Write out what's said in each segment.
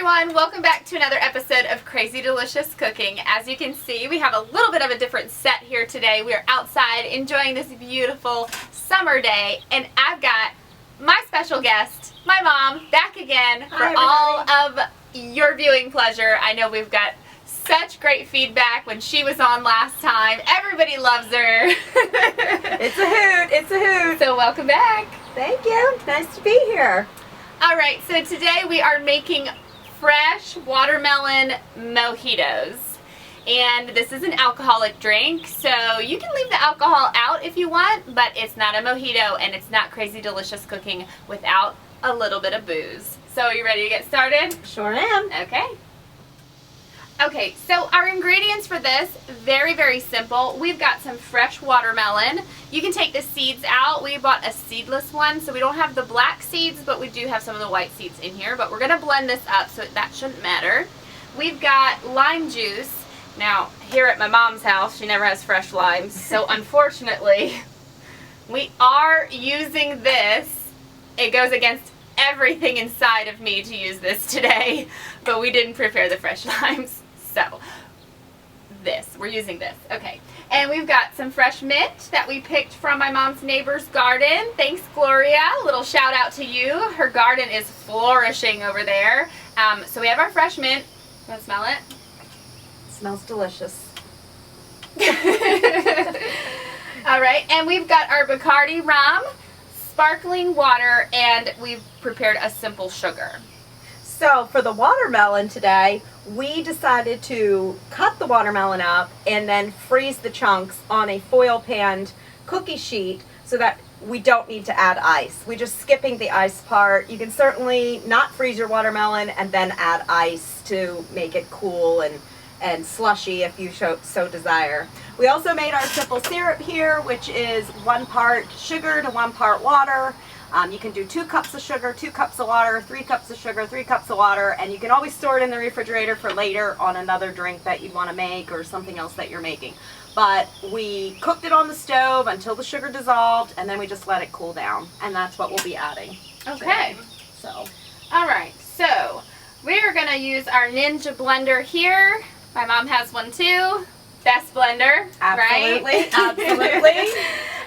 everyone, welcome back to another episode of Crazy Delicious Cooking. As you can see, we have a little bit of a different set here today. We are outside enjoying this beautiful summer day, and I've got my special guest, my mom, back again for all of your viewing pleasure. I know we've got such great feedback when she was on last time. Everybody loves her. It's a hoot, it's a hoot. So welcome back. Thank you, nice to be here. Alright, so today we are making fresh watermelon mojitos. And this is an alcoholic drink, so you can leave the alcohol out if you want, but it's not a mojito and it's not crazy delicious cooking without a little bit of booze. So are you ready to get started? Sure am. Okay. Okay, so our ingredients for this, very, very simple. We've got some fresh watermelon. You can take the seeds out. We bought a seedless one, so we don't have the black seeds, but we do have some of the white seeds in here. But we're going to blend this up, so that shouldn't matter. We've got lime juice. Now, here at my mom's house, she never has fresh limes, so unfortunately, we are using this. It goes against everything inside of me to use this today, but we didn't prepare the fresh limes. So, we're using this. Okay. And we've got some fresh mint that we picked from my mom's neighbor's garden. Thanks, Gloria. A little shout out to you. Her garden is flourishing over there. So we have our fresh mint. You want to smell it? It smells delicious. All right. And we've got our Bacardi rum, sparkling water, and we've prepared a simple sugar. So for the watermelon today, we decided to cut the watermelon up and then freeze the chunks on a foil panned cookie sheet so that we don't need to add ice. We're just skipping the ice part. You can certainly not freeze your watermelon and then add ice to make it cool and slushy if you so desire. We also made our simple syrup here, which is 1 part sugar to 1 part water. You can do 2 cups of sugar, 2 cups of water, 3 cups of sugar, 3 cups of water, and you can always store it in the refrigerator for later on another drink that you'd want to make or something else that you're making. But we cooked it on the stove until the sugar dissolved, and then we just let it cool down, and that's what we'll be adding. Okay. Today. So, all right. So we are going to use our Ninja blender here. My mom has one too. Best blender, absolutely, right? Absolutely.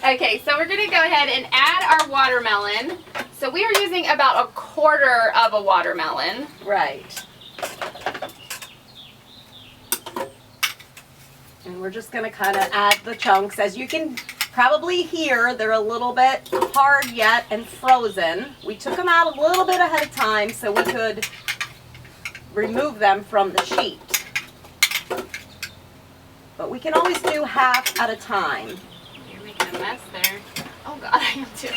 Okay, so we're going to go ahead and add our watermelon. So we are using about 1/4 of a watermelon. Right. And we're just going to kind of add the chunks. As you can probably hear, they're a little bit hard yet and frozen. We took them out a little bit ahead of time so we could remove them from the sheet. But we can always do half at a time. You're making a mess there. Oh God, I am too.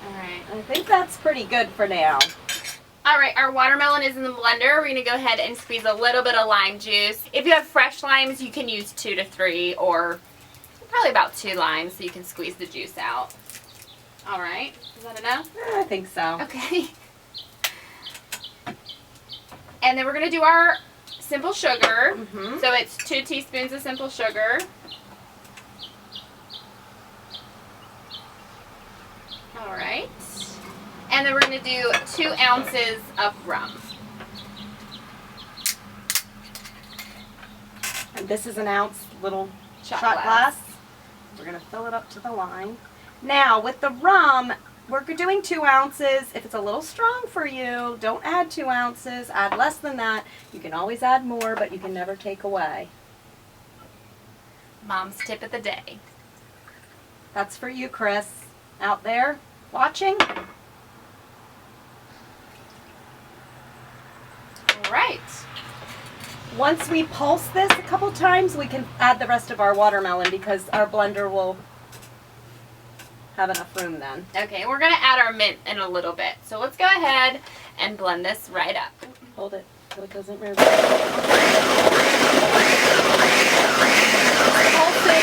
Alright. I think that's pretty good for now. Alright, our watermelon is in the blender. We're going to go ahead and squeeze a little bit of lime juice. If you have fresh limes, you can use 2 to 3 or probably about 2 limes so you can squeeze the juice out. Alright, is that enough? I think so. Okay. And then we're going to do our simple sugar. Mm-hmm. So it's 2 teaspoons of simple sugar. Alright. And then we're going to do 2 ounces of rum. And this is an ounce little Shot shot glass. We're going to fill it up to the line. Now with the rum, we're doing 2 ounces. If it's a little strong for you, don't add 2 ounces. Add less than that. You can always add more, but you can never take away. Mom's tip of the day. That's for you, Chris, out there watching. Alright. Once we pulse this a couple times, we can add the rest of our watermelon because our blender will have enough room then. Okay, we're going to add our mint in a little bit. So let's go ahead and blend this right up. Hold it so it doesn't move. Pulsing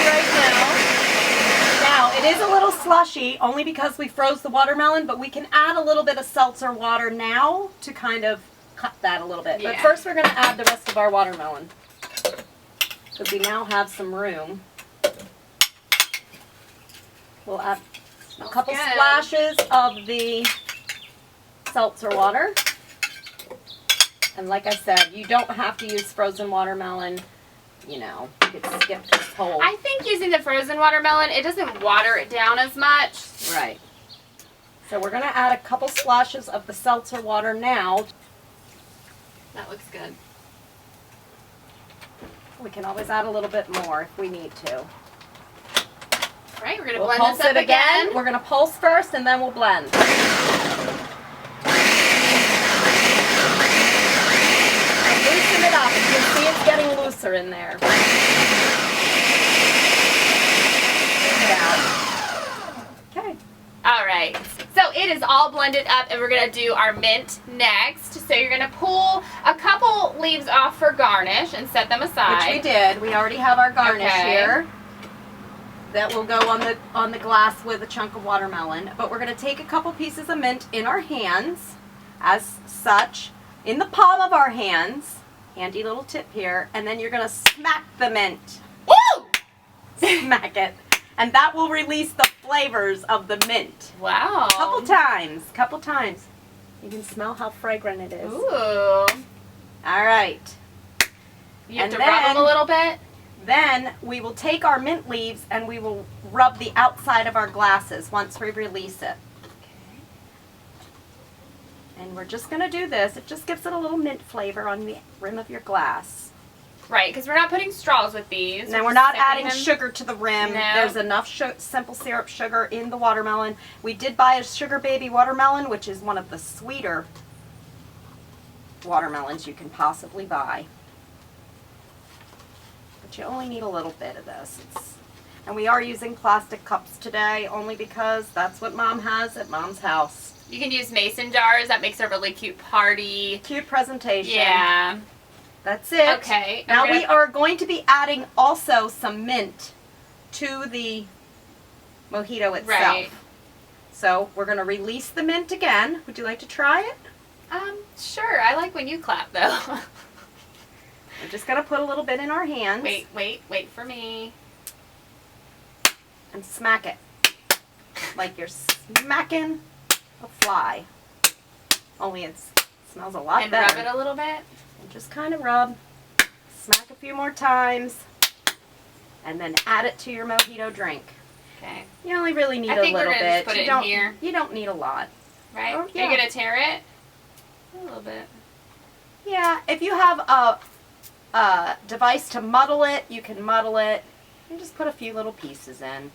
right now. Now, it is a little slushy only because we froze the watermelon, but we can add a little bit of seltzer water now to kind of cut that a little bit. Yeah. But first we're going to add the rest of our watermelon because we now have some room. We'll add a couple splashes of the seltzer water. And like I said, you don't have to use frozen watermelon. You know, you could skip this whole. I think using the frozen watermelon, it doesn't water it down as much. Right. So we're going to add a couple splashes of the seltzer water now. That looks good. We can always add a little bit more if we need to. All right, we're going to We'll blend pulse this up it again. We're going to pulse first and then we'll blend. Loosen it up. You can see it's getting looser in there. Okay. All right, so it is all blended up and we're gonna do our mint next. So you're gonna pull a couple leaves off for garnish and set them aside. Which we did. We already have our garnish Okay. here. That will go on the glass with a chunk of watermelon. But we're gonna take a couple pieces of mint in our hands, as such, in the palm of our hands. Handy little tip here, and then you're gonna smack the mint. Woo! Smack it. And that will release the flavors of the mint. Wow. Couple times. You can smell how fragrant it is. Ooh. All right. You have And to rub then- them a little bit. Then we will take our mint leaves and we will rub the outside of our glasses once we release it. And we're just going to do this. It just gives it a little mint flavor on the rim of your glass. Right, because we're not putting straws with these. Now we're just not sticking adding them- sugar to the rim. No. There's enough simple syrup sugar in the watermelon. We did buy a Sugar Baby watermelon, which is one of the sweeter watermelons you can possibly buy. But you only need a little bit of this. And we are using plastic cups today only because that's what Mom has at Mom's house. You can use mason jars. That makes a really cute party. Cute presentation. Yeah. That's it. Okay. Now I'm we gonna- are going to be adding also some mint to the mojito itself. Right. So we're going to release the mint again. Would you like to try it? Sure. I like when you clap, though. We're just going to put a little bit in our hands. Wait for me. And smack it. Like you're smacking a fly. Only it smells a lot And better. rub it a little bit. And just kind of rub. Smack a few more times. And then add it to your mojito drink. Okay. You only really need I a think we're little gonna bit. just put You it in don't- here. You don't need a lot. Right? Oh, Are yeah. you going to tear it? A little bit. Yeah, if you have a device to muddle it, you can muddle it. And just put a few little pieces in.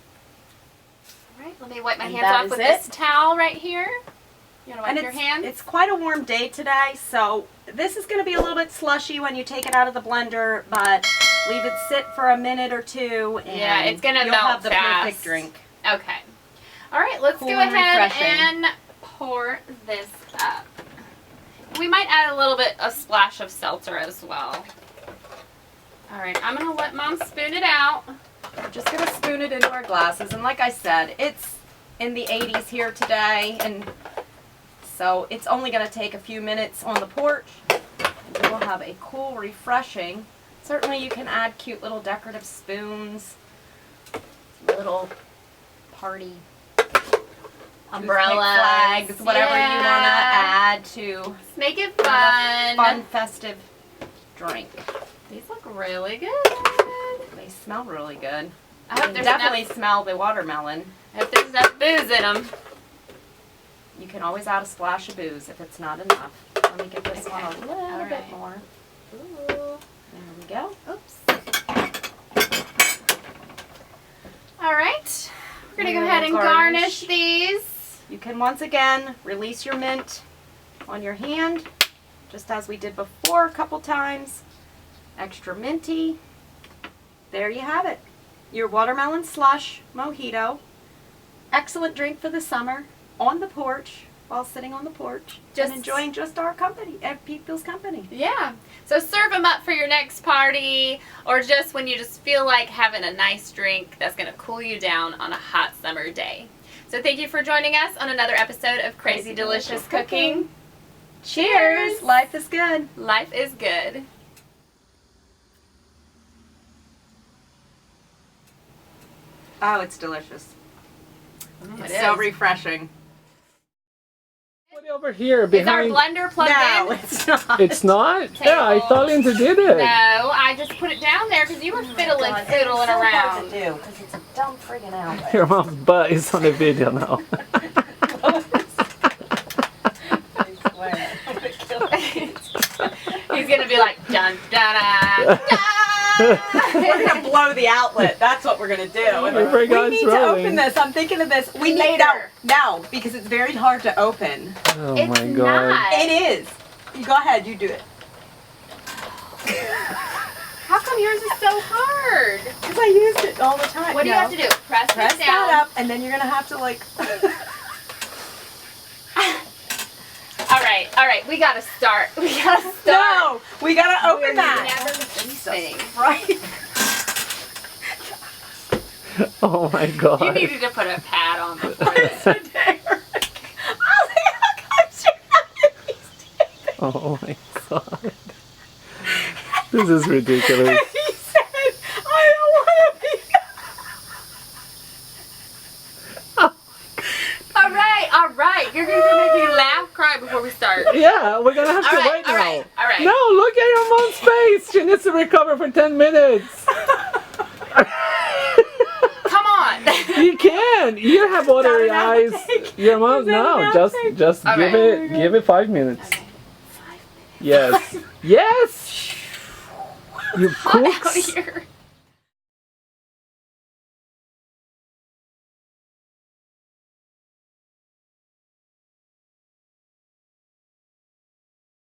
All right. Let me wipe my And hands that off is with it. this towel right here. You want to wipe And your hands? it's quite a warm day today, so this is going to be a little bit slushy when you take it out of the blender, but leave it sit for a minute or two, and Yeah, it's gonna you'll melt have the fast. perfect drink. Okay. All right, let's Cool go and ahead refreshing. and pour this up. We might add a little bit, a splash of seltzer as well. All right, I'm going to let Mom spoon it out. We're just going to spoon it into our glasses, and like I said, it's in the 80s here today, and so it's only going to take a few minutes on the porch, and you will have a cool, refreshing. Certainly you can add cute little decorative spoons, little party Umbrellas. flags, whatever you want to Yeah. add to Make it a fun. fun, festive drink. These look really good. They smell really good. I You hope can there's definitely enough, smell the watermelon. I hope there's enough booze in them. You can always add a splash of booze if it's not enough. Let me give this one a Okay. little All bit right. more. Ooh. There we go. Oops. All right. We're going to go We ahead will and garnish these. You can once again release your mint on your hand, just as we did before a couple times. Extra minty. There you have it. Your watermelon slush mojito. Excellent drink for the summer on the porch while sitting on the porch Just- and enjoying just our company, people's company. Yeah. So serve them up for your next party or just when you just feel like having a nice drink that's going to cool you down on a hot summer day. So thank you for joining us on another episode of Crazy Delicious Cooking. Cheers! Life is good. Life is good. Oh, it's delicious. It It's is. so refreshing. Over here Is our behind. blender plugged No, in? it's not. It's not? Yeah, I thought Lindsay did it. No, I just put it down there because you were fiddling around. to do because it's a dumb friggin' outlet. Your mom's butt is on the video now. I swear. I'm gonna kill you. He's gonna be like dun dun dun. We're gonna blow the outlet. That's what we're gonna do. Everybody got We need to rolling. open this. I'm thinking of this. We need Later. no, because it's very hard to open. Oh It's my god. not. It is. You go ahead. You do it. How come yours is so hard? Because I use it all the time. What do you have to do? Press Press this down. that up, and then you're gonna have to like. All right, we gotta start. We gotta start. No, we gotta open We're that. never anything. Right. Oh my god. You needed to put a pad on before this. Oh my god. This is ridiculous. He said, I don't want to be. All right. You're gonna make me laugh, cry before we start. Yeah, we're gonna have to wait now. All right. No, look at your mom's face. She needs to recover for 10 minutes. Come on. You can. You have watery Not eyes. an outtake. Your mom, Is that no, an just outtake? All give it 5 minutes. Yes. Yes. You Get out of cooks. here.